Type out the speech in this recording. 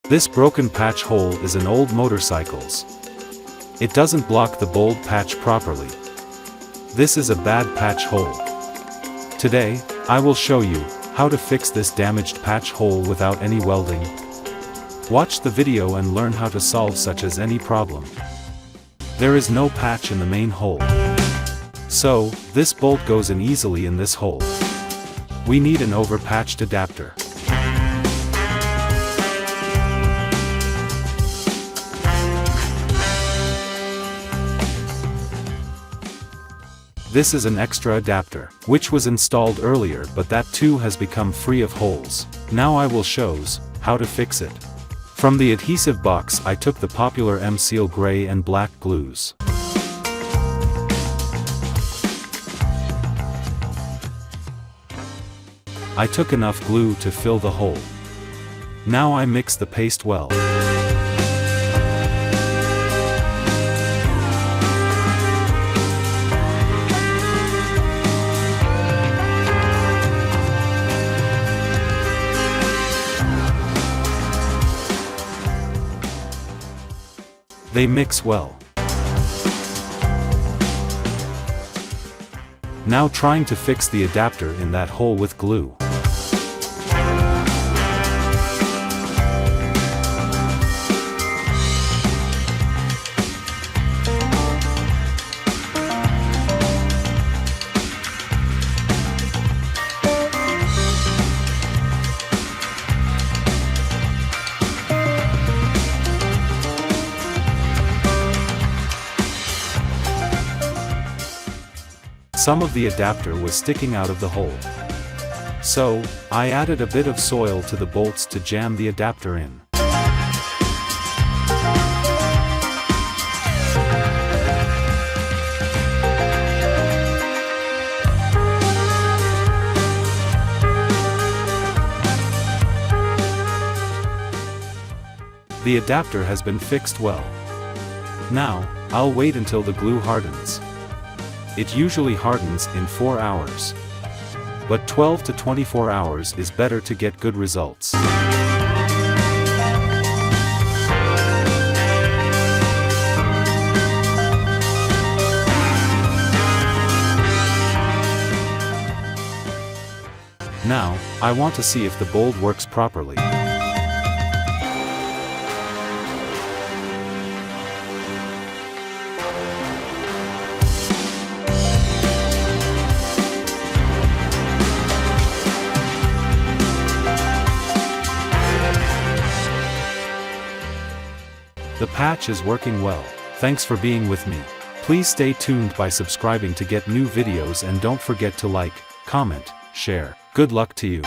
This broken patch hole is an old motorcycle's. It doesn't block the bold patch properly. This is a bad patch hole. Today, I will show you how to fix this damaged patch hole without any welding. Watch the video and learn how to solve such as any problem. There is no patch in the main hole. So, this bolt goes in easily in this hole. We need an overpatched adapter. This is an extra adapter, which was installed earlier, but that too has become free of holes. Now I will shows how to fix it. From the adhesive box I took the popular M-Seal gray and black glues. I took enough glue to fill the hole. Now I mix the paste well. They mix well. Now trying to fix the adapter in that hole with glue. Some of the adapter was sticking out of the hole. So, I added a bit of soil to the bolts to jam the adapter in. The adapter has been fixed well. Now, I'll wait until the glue hardens. It usually hardens in 4 hours. But 12 to 24 hours is better to get good results. Now, I want to see if the bolt works properly. The patch is working well. Thanks for being with me. Please stay tuned by subscribing to get new videos and don't forget to like, comment, share. Good luck to you.